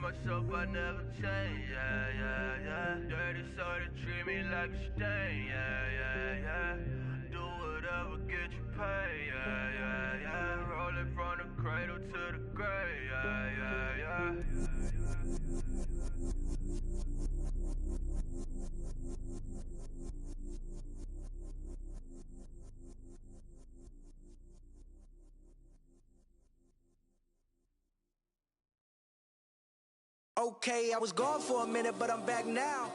remind myself I never change, yeah, yeah, yeah. Dirty soul that treat me like a stain, yeah, yeah, yeah. Do whatever, get you paid, yeah, yeah, yeah. Rolling from the cradle to the grave, yeah, yeah, yeah. Okay, I was gone for a minute, but I'm back now.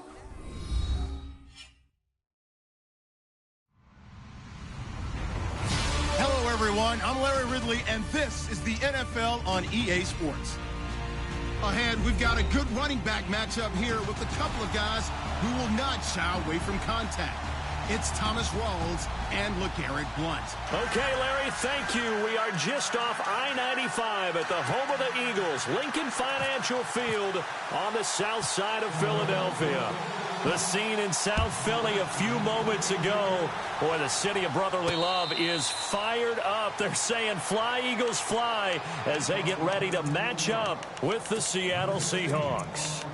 Hello, everyone. I'm Larry Ridley, and this is the NFL on EA Sports. Ahead, we've got a good running back matchup here with a couple of guys who will not shy away from contact. It's Thomas Rawls and LeGarrette Blount. Okay, Larry, thank you. We are just off I-95 at the home of the Eagles, Lincoln Financial Field on the south side of Philadelphia. The scene in South Philly a few moments ago. Boy, the city of brotherly love is fired up. They're saying, fly, Eagles, fly, as they get ready to match up with the Seattle Seahawks.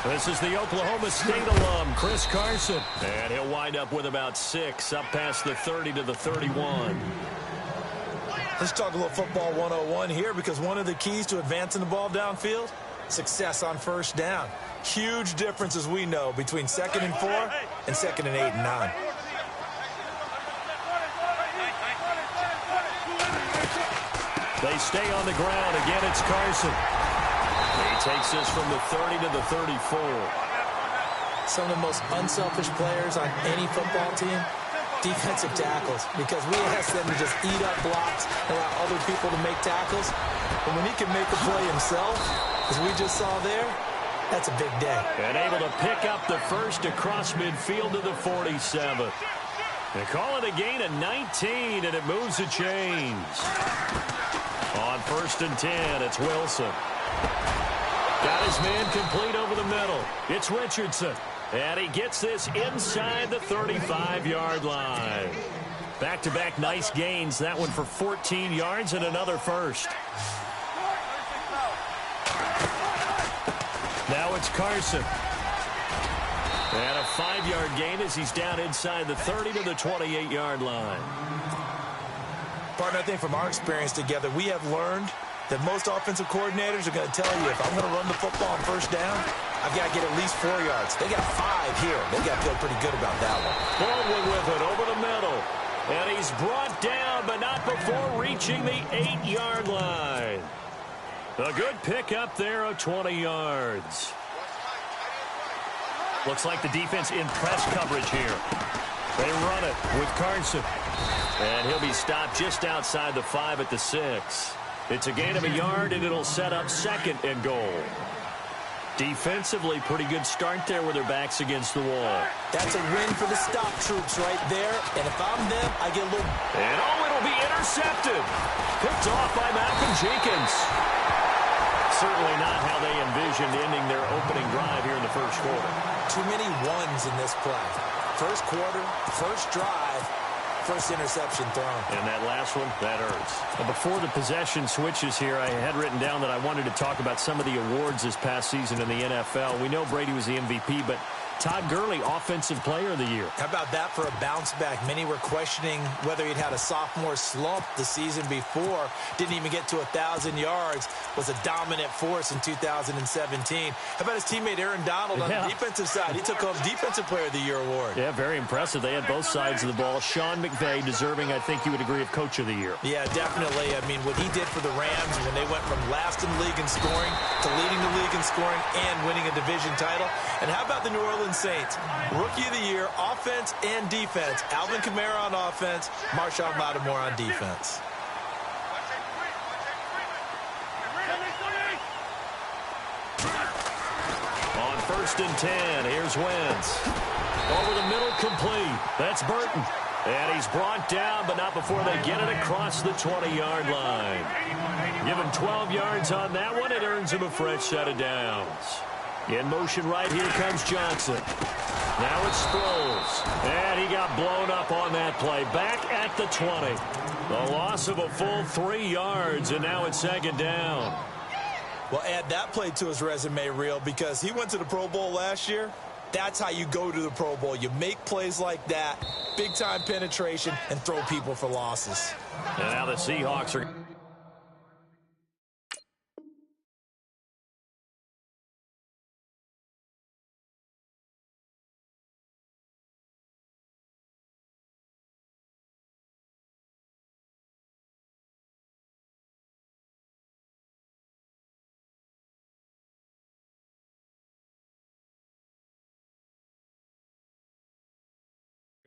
This is the Oklahoma State alum, Chris Carson. And he'll wind up with about 6, up past the 30 to the 31. Let's talk a little football 101 here, because one of the keys to advancing the ball downfield, success on first down. Huge difference, as we know, between 2nd and 4 and 2nd and 8 and 9. They stay on the ground. Again, it's Carson. He takes this from the 30 to the 34. Some of the most unselfish players on any football team, defensive tackles, because we ask them to just eat up blocks and allow other people to make tackles. And when he can make a play himself, as we just saw there, that's a big day. And able to pick up the first across midfield to the 47. They call it a gain of 19, and it moves the chains. On 1st and 10, it's Wilson. Got his man complete over the middle. It's Richardson. And he gets this inside the 35-yard line. Back-to-back nice gains. That one for 14 yards and another first. Now it's Carson. And a 5-yard gain as he's down inside the 30 to the 28-yard line. Partner, I think from our experience together, we have learned that most offensive coordinators are going to tell you, if I'm going to run the football on first down, I've got to get at least 4 yards. They got 5 here. They got to feel pretty good about that one. Baldwin with it over the middle. And he's brought down, but not before reaching the 8-yard line. A good pickup there of 20 yards. Looks like the defense in press coverage here. They run it with Carson. And he'll be stopped just outside the 5 at the 6. It's a gain of a yard, and it'll set up 2nd and goal. Defensively, pretty good start there with their backs against the wall. That's a win for the stop troops right there. And if I'm them, I get a little... And it'll be intercepted. Picked off by Malcolm Jenkins. Certainly not how they envisioned ending their opening drive here in the first quarter. Too many ones in this play. First quarter, first drive, first interception thrown. And that last one, that hurts. Before the possession switches here, I had written down that I wanted to talk about some of the awards this past season in the NFL. We know Brady was the MVP, but Todd Gurley, Offensive Player of the Year. How about that for a bounce back? Many were questioning whether he'd had a sophomore slump the season before. Didn't even get to 1,000 yards. Was a dominant force in 2017. How about his teammate Aaron Donald on the defensive side? He took home Defensive Player of the Year award. Yeah, very impressive. They had both sides of the ball. Sean McVay deserving, I think you would agree, of Coach of the Year. Yeah, definitely. I mean, what he did for the Rams when they went from last in the league in scoring to leading the league in scoring and winning a division title. And how about the New Orleans Saints? Rookie of the Year, offense and defense. Alvin Kamara on offense, Marshawn Lattimore on defense. On 1st and 10, here's Wentz. Over the middle, complete. That's Burton. And he's brought down, but not before they get it across the 20-yard line. Give him 12 yards on that one. It earns him a fresh set of downs. In motion right here comes Johnson. Now it's Sproles. And he got blown up on that play. Back at the 20. A loss of a full 3 yards, and now it's second down. Well, add that play to his resume reel because he went to the Pro Bowl last year. That's how you go to the Pro Bowl. You make plays like that, big-time penetration, and throw people for losses. And now the Seahawks are...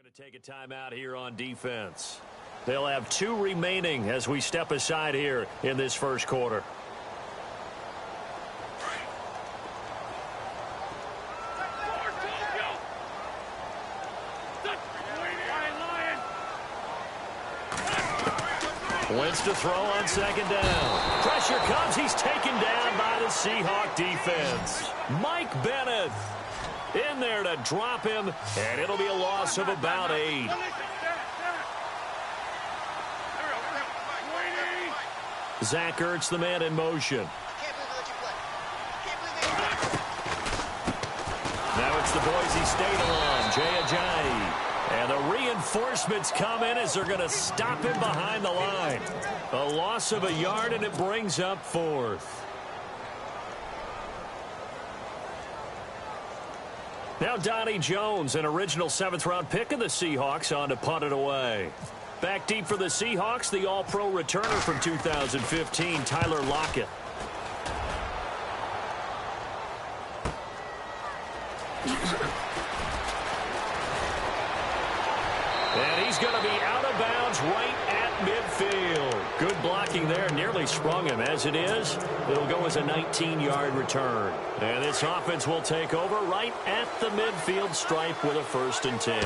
to take a timeout here on defense. They'll have 2 remaining as we step aside here in this first quarter. Wentz to throw on second down. Pressure comes. He's taken down by the Seahawk defense. Mike Bennett in there to drop him, and it'll be a loss of about 8. Zach Ertz, the man in motion. Now it's the Boise State alum, Jay Ajayi. And the reinforcements come in as they're going to stop him behind the line. A loss of a yard, and it brings up 4th. Now Donnie Jones, an original 7th-round pick of the Seahawks, on to punt it away. Back deep for the Seahawks, the All-Pro returner from 2015, Tyler Lockett. And he's going to be out of bounds right at midfield. Good blocking there, nearly sprung him. As it is, it'll go as a 19-yard return. And this offense will take over right at the midfield stripe with a 1st and 10.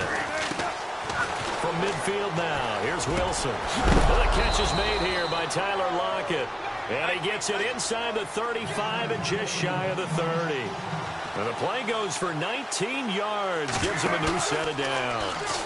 From midfield now, here's Wilson. Well, the catch is made here by Tyler Lockett. And he gets it inside the 35 and just shy of the 30. And the play goes for 19 yards, gives him a new set of downs.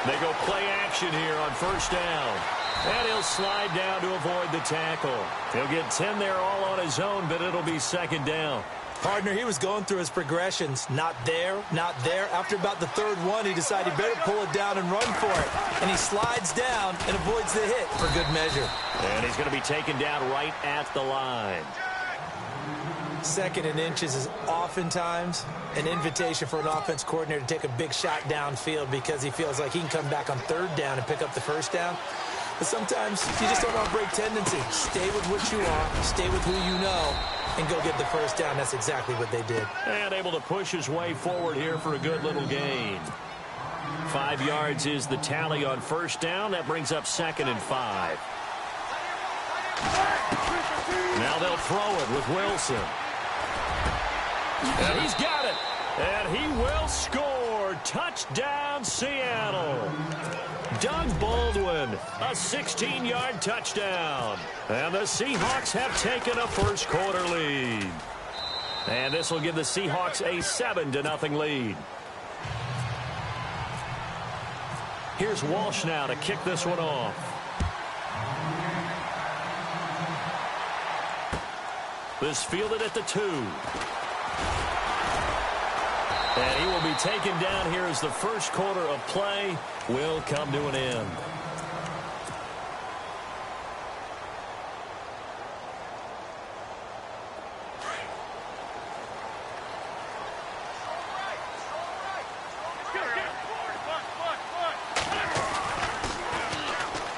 They go play action here on 1st down. And he'll slide down to avoid the tackle. He'll get 10 there all on his own, but it'll be 2nd down. Partner, he was going through his progressions. Not there, not there. After about the 3rd one, he decided he better pull it down and run for it. And he slides down and avoids the hit for good measure. And he's going to be taken down right at the line. 2nd and inches is oftentimes an invitation for an offense coordinator to take a big shot downfield because he feels like he can come back on 3rd down and pick up the 1st down. But sometimes you just don't want to break tendency. Stay with what you are, stay with who you know, and go get the 1st down. That's exactly what they did. And able to push his way forward here for a good little gain. 5 yards is the tally on 1st down. That brings up 2nd and 5. Now they'll throw it with Wilson. And he's got it. And he will score. Touchdown, Seattle. Doug Baldwin, a 16-yard touchdown. And the Seahawks have taken a first quarter lead. And this will give the Seahawks a 7-0 lead. Here's Walsh now to kick this one off. This fielded at the 2. And he will be taken down here as the first quarter of play will come to an end.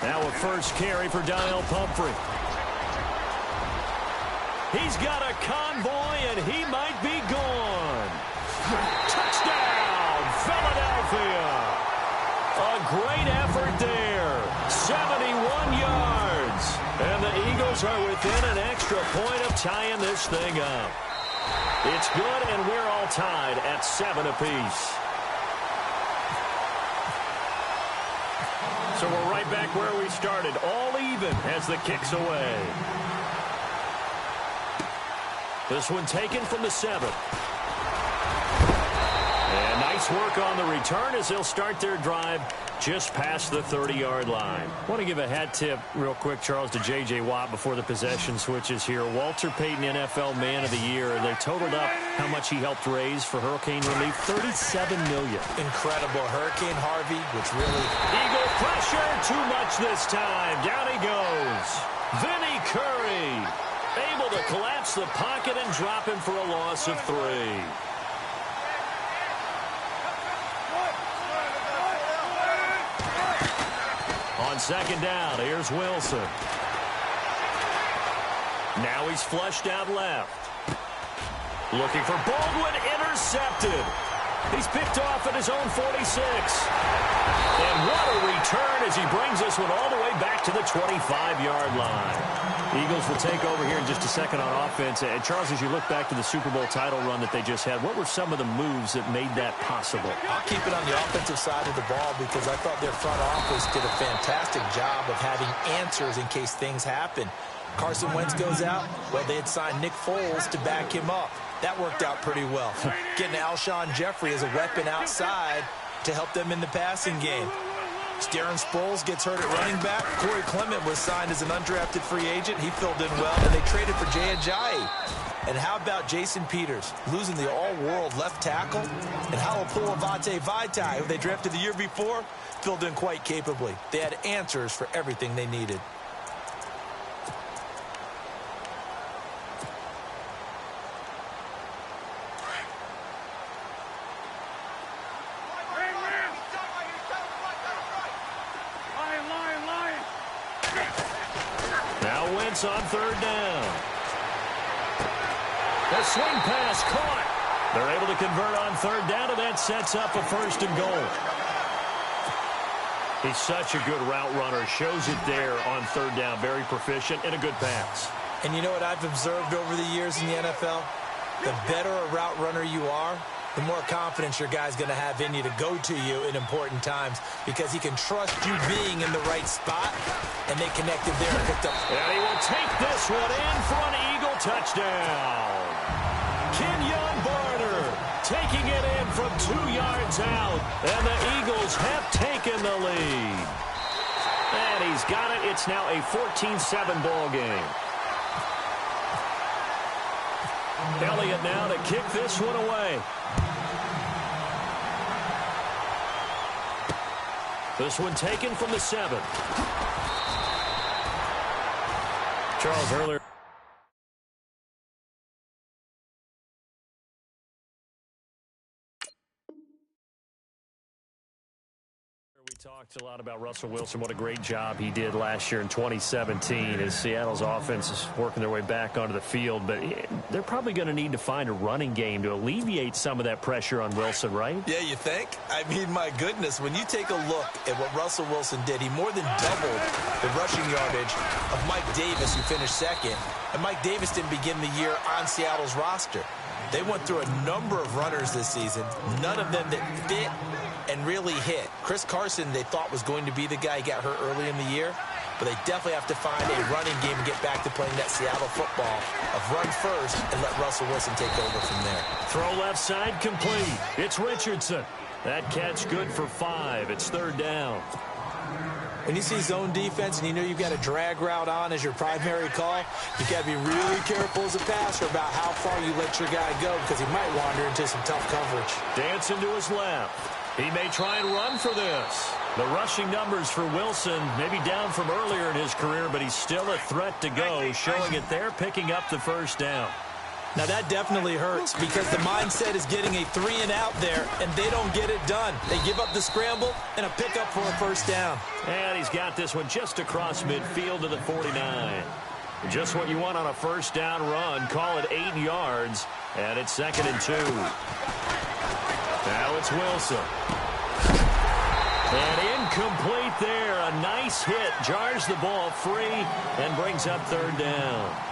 Now a first carry for Daniel Pumphrey. He's got a convoy, and he might be gone. Touchdown, Philadelphia. A great effort there. 71 yards. And the Eagles are within an extra point of tying this thing up. It's good, and we're all tied at 7 apiece. So we're right back where we started, all even as the kick's away. This one taken from the 7. And Nice work on the return as they'll start their drive just past the 30-yard line. I want to give a hat tip real quick, Charles, to J.J. Watt before the possession switches here. Walter Payton, NFL Man of the Year. They totaled up how much he helped raise for hurricane relief, $37 million. Incredible. Hurricane Harvey, which really... Eagle pressure, too much this time. Down he goes. Vinny Curry able to collapse the pocket and drop him for a loss of 3. On second down, here's Wilson. Now he's flushed out left. Looking for Baldwin, intercepted. He's picked off at his own 46. And what a return as he brings this one all the way back to the 25-yard line. Eagles will take over here in just a second on offense. And Charles, as you look back to the Super Bowl title run that they just had, what were some of the moves that made that possible? I'll keep it on the offensive side of the ball because I thought their front office did a fantastic job of having answers in case things happen. Carson Wentz goes out. Well, they had signed Nick Foles to back him up. That worked out pretty well. Getting Alshon Jeffrey as a weapon outside to help them in the passing game. Darren Sproles gets hurt at running back. Corey Clement was signed as an undrafted free agent. He filled in well, and they traded for Jay Ajayi. And how about Jason Peters losing the all-world left tackle? And Halapoulivaati Vaitai, who they drafted the year before, filled in quite capably. They had answers for everything they needed. On third down. The swing pass caught. They're able to convert on third down, and that sets up a 1st and goal. He's such a good route runner. Shows it there on third down. Very proficient and a good pass. And you know what I've observed over the years in the NFL? The better a route runner you are, the more confidence your guy's going to have in you to go to you in important times because he can trust you being in the right spot, and they connected there and picked up. And he will take this one in for an Eagle touchdown. Kenyon Barner taking it in from 2 yards out, and the Eagles have taken the lead. And he's got it. It's now a 14-7 ball game. Elliott now to kick this one away. This one taken from the 7. Charles, earlier. We talked a lot about Russell Wilson, what a great job he did last year in 2017 as Seattle's offense is working their way back onto the field. But they're probably going to need to find a running game to alleviate some of that pressure on Wilson, right? Yeah, you think? I mean, my goodness, when you take a look at what Russell Wilson did, he more than doubled the rushing yardage of Mike Davis, who finished 2nd. And Mike Davis didn't begin the year on Seattle's roster. They went through a number of runners this season, none of them that fit and really hit. Chris Carson, they thought was going to be the guy. He got hurt early in the year, but they definitely have to find a running game and get back to playing that Seattle football of run first and let Russell Wilson take over from there. Throw left side complete. It's Richardson. That catch good for 5. It's 3rd down. When you see zone defense and you know you've got a drag route on as your primary call, you've got to be really careful as a passer about how far you let your guy go because he might wander into some tough coverage. Dancing to his left. He may try and run for this. The rushing numbers for Wilson maybe down from earlier in his career, but he's still a threat to go, showing it there, picking up the 1st down. Now that definitely hurts because the mindset is getting a 3-and-out there, and they don't get it done. They give up the scramble and a pickup for a 1st down. And he's got this one just across midfield to the 49. Just what you want on a 1st down run. Call it 8 yards, and it's 2nd and 2. Now it's Wilson. And incomplete there. A nice hit. Jars the ball free and brings up 3rd down.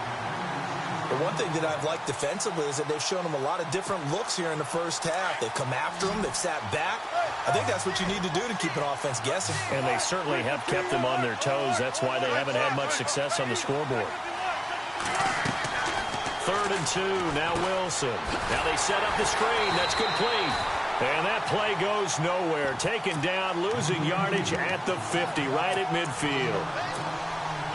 The one thing that I've liked defensively is that they've shown them a lot of different looks here in the 1st half. They've come after them. They've sat back. I think that's what you need to do to keep an offense guessing. And they certainly have kept them on their toes. That's why they haven't had much success on the scoreboard. 3rd and 2. Now Wilson. Now they set up the screen. That's complete. And that play goes nowhere. Taken down, losing yardage at the 50, right at midfield.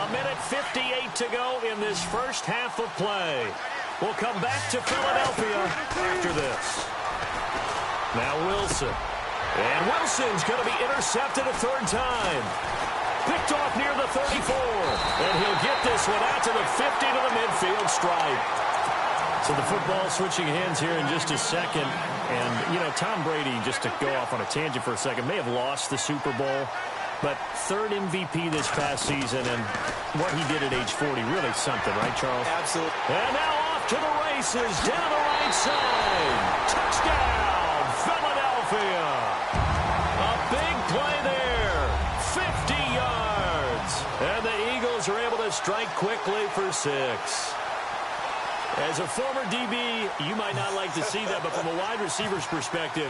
1:58 to go in this first half of play. We'll come back to Philadelphia after this. Now Wilson. And Wilson's going to be intercepted a third time. Picked off near the 34. And he'll get this one out to the 50 to the midfield stripe. So the football switching hands here in just a second. And, you know, Tom Brady, just to go off on a tangent for a second, may have lost the Super Bowl. But third MVP this past season, and what he did at age 40, really something, right, Charles? Absolutely. And now off to the races, down the right side. Touchdown, Philadelphia. A big play there, 50 yards. And the Eagles are able to strike quickly for 6. As a former DB, you might not like to see that, but from a wide receiver's perspective,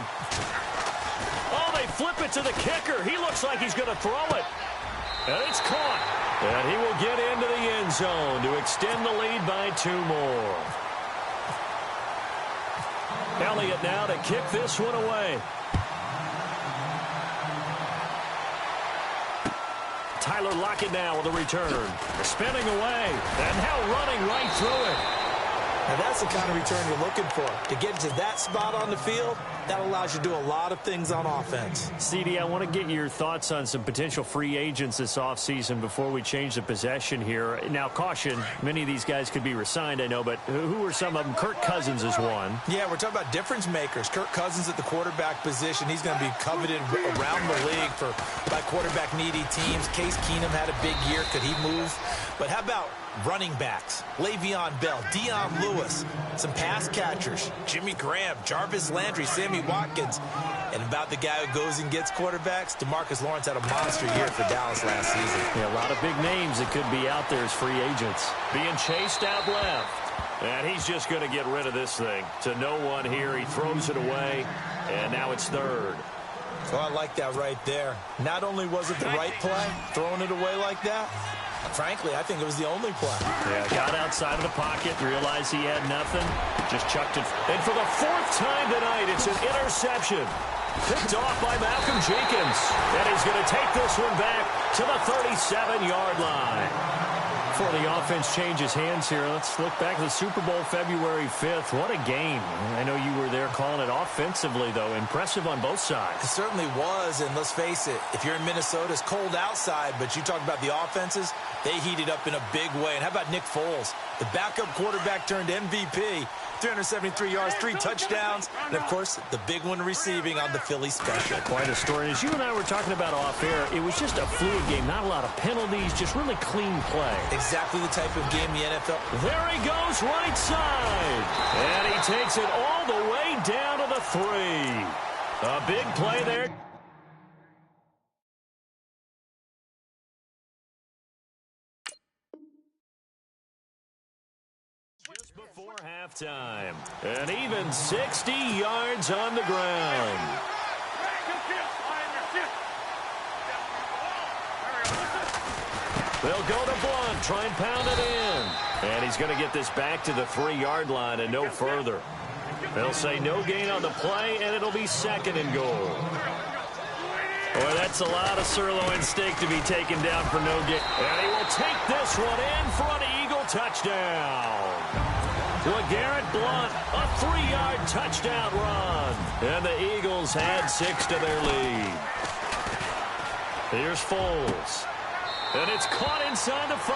oh, they flip it to the kicker. He looks like he's going to throw it. And it's caught. And he will get into the end zone to extend the lead by 2 more. Elliott now to kick this one away. Tyler Lockett now with a return. Spinning away. And now running right through it. Now that's the kind of return you're looking for. To get to that spot on the field, that allows you to do a lot of things on offense. CD, I want to get your thoughts on some potential free agents this offseason before we change the possession here. Now, caution, many of these guys could be re-signed, I know, but who are some of them? Kirk Cousins is one. Yeah, we're talking about difference makers. Kirk Cousins at the quarterback position. He's going to be coveted around the league by quarterback-needy teams. Case Keenum had a big year. Could he move? But how about running backs? Le'Veon Bell, Dion Lewis, some pass catchers, Jimmy Graham, Jarvis Landry, Sammy Watkins, and about the guy who goes and gets quarterbacks, DeMarcus Lawrence had a monster year for Dallas last season. Yeah, a lot of big names that could be out there as free agents. Being chased out left. And he's just going to get rid of this thing. To no one here. He throws it away, and now it's third. So I like that right there. Not only was it the right play, throwing it away like that, frankly, I think it was the only play. Yeah, got outside of the pocket, realized he had nothing, just chucked it. And for the 4th time tonight, it's an interception. Picked off by Malcolm Jenkins. And he's going to take this one back to the 37-yard line. Before the offense changes hands here, let's look back to the Super Bowl February 5th. What a game. I know you were there calling it offensively, though. Impressive on both sides. It certainly was, and let's face it, if you're in Minnesota, it's cold outside, but you talk about the offenses, they heated up in a big way. And how about Nick Foles, the backup quarterback turned MVP, 373 yards, 3 touchdowns, and, of course, the big one receiving on the Philly special. Quite a story. As you and I were talking about off air, it was just a fluid game, not a lot of penalties, just really clean play. Exactly the type of game the NFL. There he goes, right side. And he takes it all the way down to the 3. A big play there. Just before halftime. An even 60 yards on the ground. They'll go to Blunt, try and pound it in. And he's going to get this back to the 3-yard line and no further. They'll say no gain on the play, and it'll be 2nd and goal. Boy, that's a lot of sirloin steak to be taken down for no gain. And he will take this one in for an Eagle touchdown. LeGarrette Blunt, a 3-yard touchdown run. And the Eagles add 6 to their lead. Here's Foles. And it's caught inside the 5.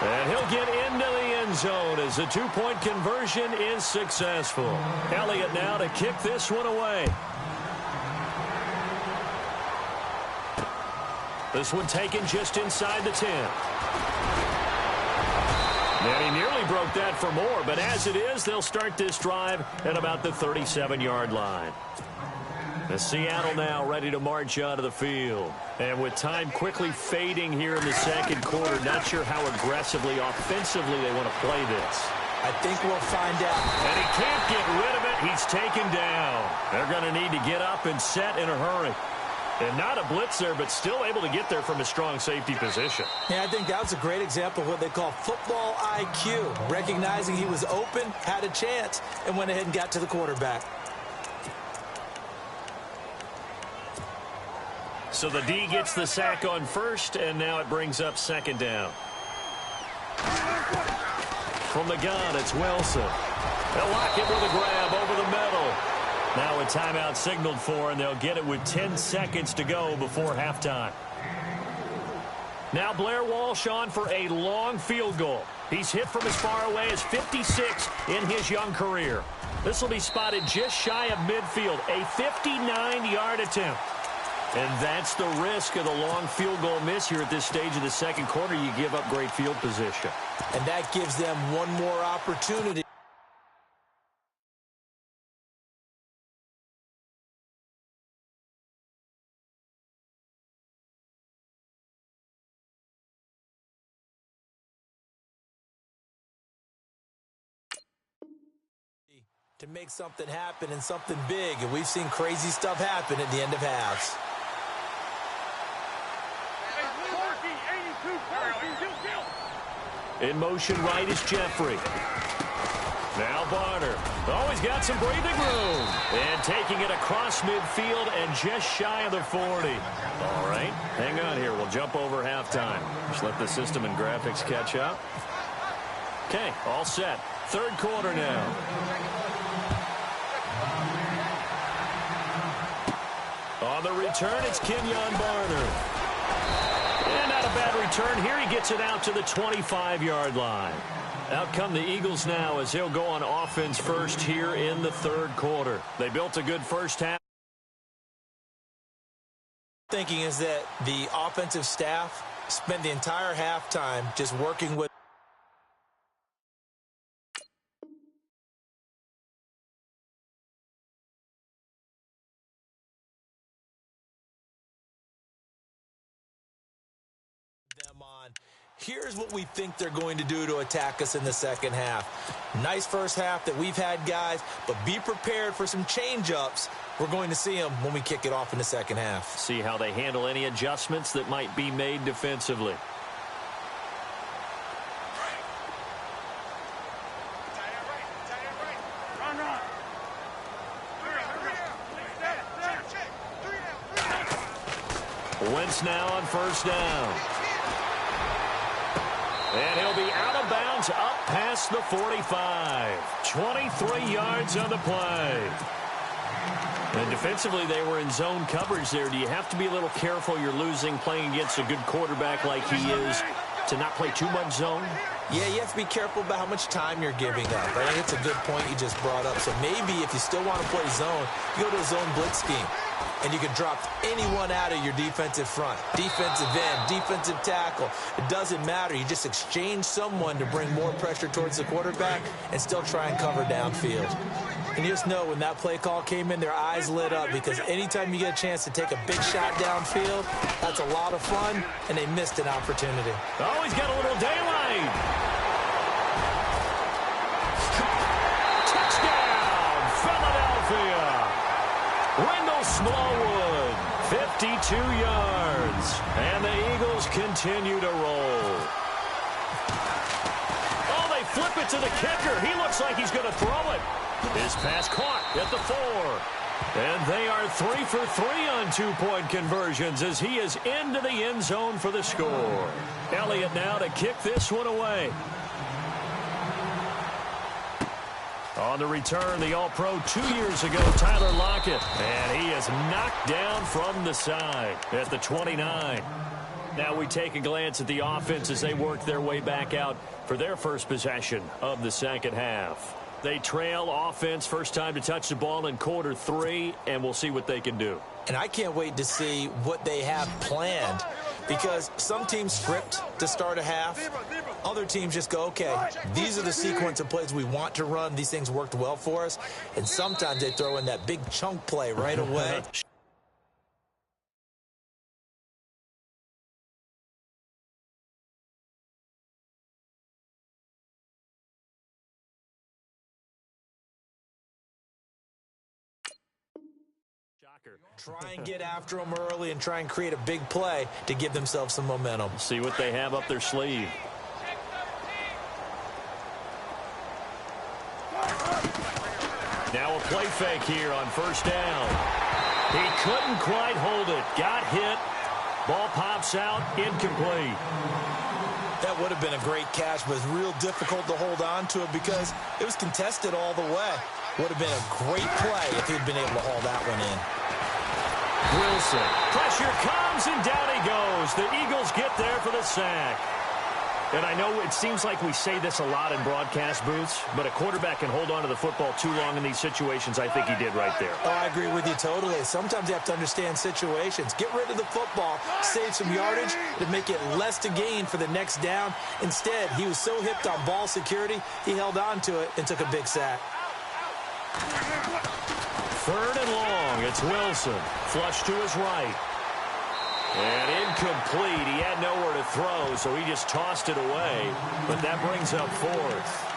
And he'll get into the end zone as the 2-point conversion is successful. Elliott now to kick this one away. This one taken just inside the 10. And he nearly broke that for more, but as it is, they'll start this drive at about the 37-yard line. The Seattle now ready to march out of the field. And with time quickly fading here in the second quarter, not sure how aggressively, offensively they want to play this. I think we'll find out. And he can't get rid of it. He's taken down. They're going to need to get up and set in a hurry. And not a blitzer, but still able to get there from a strong safety position. Yeah, I think that was a great example of what they call football IQ. Recognizing he was open, had a chance, and went ahead and got to the quarterback. So the D gets the sack on first, and now it brings up second down. From the gun, it's Wilson. They'll lock it with a grab over the middle. Now a timeout signaled for, and they'll get it with 10 seconds to go before halftime. Now Blair Walsh on for a long field goal. He's hit from as far away as 56 in his young career. This will be spotted just shy of midfield, a 59-yard attempt. And that's the risk of the long field goal miss here at this stage of the second quarter. You give up great field position. And that gives them one more opportunity. To make something happen and something big, and we've seen crazy stuff happen at the end of halves. In motion right is Jeffrey. Now Barner. Oh, he's got some breathing room. And taking it across midfield and just shy of the 40. All right, hang on here. We'll jump over halftime. Just let the system and graphics catch up. Okay, all set. Third quarter now. On the return, it's Kenyon Barner. And not a bad return here. He gets it out to the 25-yard line. Out come the Eagles now as they'll go on offense first here in the third quarter. They built a good first half. Thinking is that the offensive staff spent the entire halftime just working with them on. Here's what we think they're going to do to attack us in the second half. Nice first half that we've had, guys, but be prepared for some change-ups. We're going to see them when we kick it off in the second half. See how they handle any adjustments that might be made defensively. Wentz now on first down. And he'll be out of bounds up past the 45. 23 yards on the play. And defensively, they were in zone coverage there. Do you have to be a little careful you're losing playing against a good quarterback like he is to not play too much zone? Yeah, you have to be careful about how much time you're giving up. I think it's a good point you just brought up. So maybe if you still want to play zone, you go to a zone blitz scheme. And you can drop anyone out of your defensive front. Defensive end, defensive tackle. It doesn't matter. You just exchange someone to bring more pressure towards the quarterback and still try and cover downfield. And you just know when that play call came in, their eyes lit up because anytime you get a chance to take a big shot downfield, that's a lot of fun, and they missed an opportunity. Oh, he's got a little daylight. Touchdown, Philadelphia. Wendell Smallwood, 52 yards. And the Eagles continue to roll. Oh, they flip it to the kicker. He looks like he's going to throw it. His pass caught at the 4. And they are 3 for 3 on two-point conversions as he is into the end zone for the score. Elliott now to kick this one away. On the return, the All-Pro 2 years ago, Tyler Lockett. And he is knocked down from the side at the 29. Now we take a glance at the offense as they work their way back out for their first possession of the second half. They trail offense, first time to touch the ball in quarter 3, and we'll see what they can do. And I can't wait to see what they have planned because some teams script to start a half. Other teams just go, okay, these are the sequence of plays we want to run. These things worked well for us. And sometimes they throw in that big chunk play right away. Try and get after them early and try and create a big play to give themselves some momentum. See what they have up their sleeve. Now a play fake here on first down. He couldn't quite hold it. Got hit. Ball pops out. Incomplete. That would have been a great catch, but it's real difficult to hold on to it because it was contested all the way. Would have been a great play if he'd been able to haul that one in. Wilson. Pressure comes, and down he goes. The Eagles get there for the sack. And I know it seems like we say this a lot in broadcast booths, but a quarterback can hold on to the football too long in these situations. I think he did right there. Oh, I agree with you totally. Sometimes you have to understand situations. Get rid of the football, save some yardage to make it less to gain for the next down. Instead, he was so hipped on ball security, he held on to it and took a big sack. 3rd and long. It's Wilson. Flush to his right. And incomplete. He had nowhere to throw, so he just tossed it away. But that brings up 4th.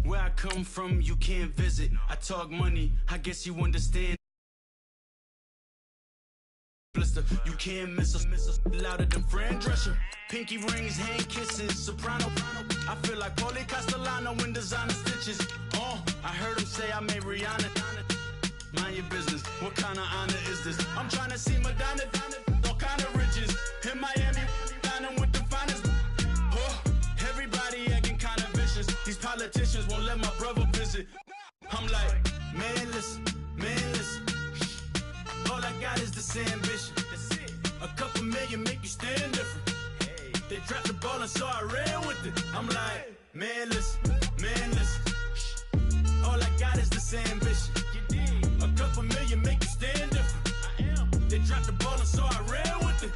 Where I come from, you can't visit. I talk money, I guess you understand. Blister, you can't miss us, louder than Fran Drescher. Pinky rings, hand kisses, soprano. I feel like Paulie Castellano in designer stitches. I heard him say I made Rihanna. Mind your business, what kind of honor is this? I'm trying to see Madonna, all kind of riches. In Miami, dining with the finest. Everybody acting kind of vicious. These politicians won't let my brother visit. I'm like, man, listen. All I got is this ambition. A couple million make you stand different. They dropped the ball and so I ran with it. I'm like, man, listen. All I got is this ambition. A couple million make you stand different. They dropped the ball and so I ran with it.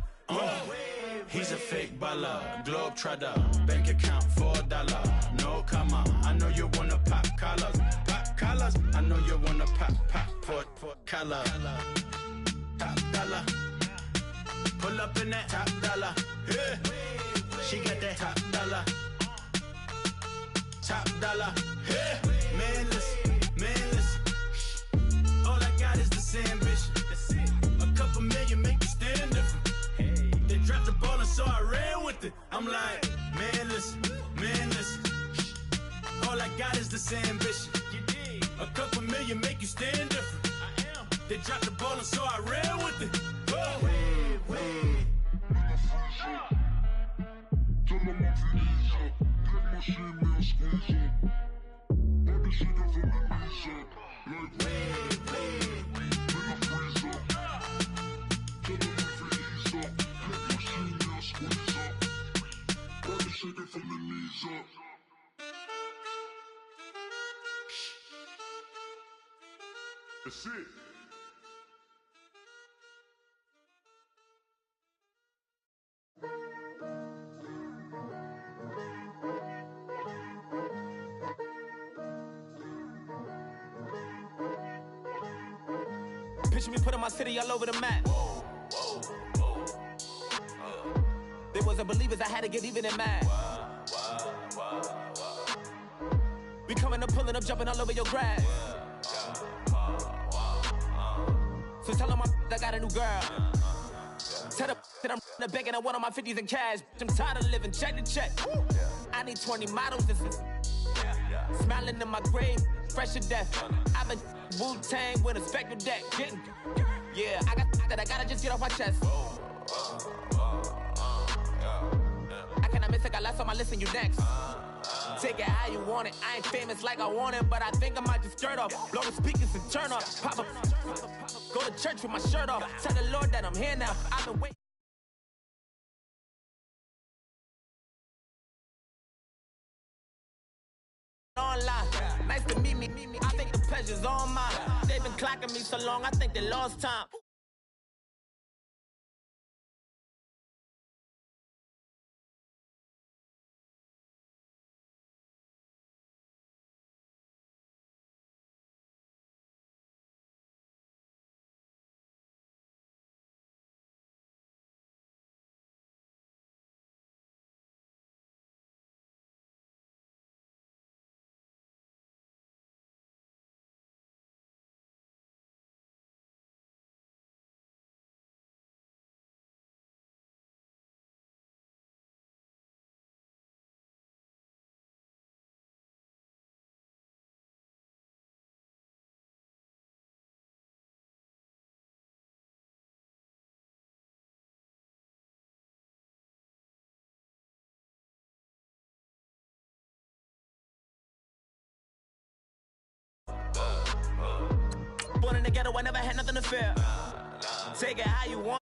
He's a fake baller, globe trotter, bank account $4. No, come on, I know you wanna pop collars. I know you wanna pop collar. Top dollar, pull up in that top dollar. Yeah. She got that top dollar. Yeah. Man, listen. All I got is this ambition. A couple million make you stand different. They dropped the ball and so I ran with it. I'm like, man, listen. All I got is this ambition. A couple million make you stand different. They dropped the ball and so I ran with it. That's it. Picture me putting my city all over the map. wasn't believers, I had to get even and mad. We coming up, pulling up, jumping all over your grass. So tell them I got a new girl. Tell them that I'm in the bank and I want on my 50s in cash. I'm tired of living check to check. I need 20 models. This is smiling in my grave, fresh to death. I've been Wu-Tang with a spectral deck. Yeah, I gotta just get off my chest. I cannot miss it, got last on my list and you next. Take it how you want it. I ain't famous like I want it, but I think I might just skirt off. Blow the speakers and turn up. Pop up. Go to church with my shirt off. Tell the Lord that I'm here now. I've been waiting. Online. Nice to meet me. I think the pleasure's all mine. They've been clocking me so long, I think they lost time. Born in the ghetto, I never had nothing to fear. Take it how you want.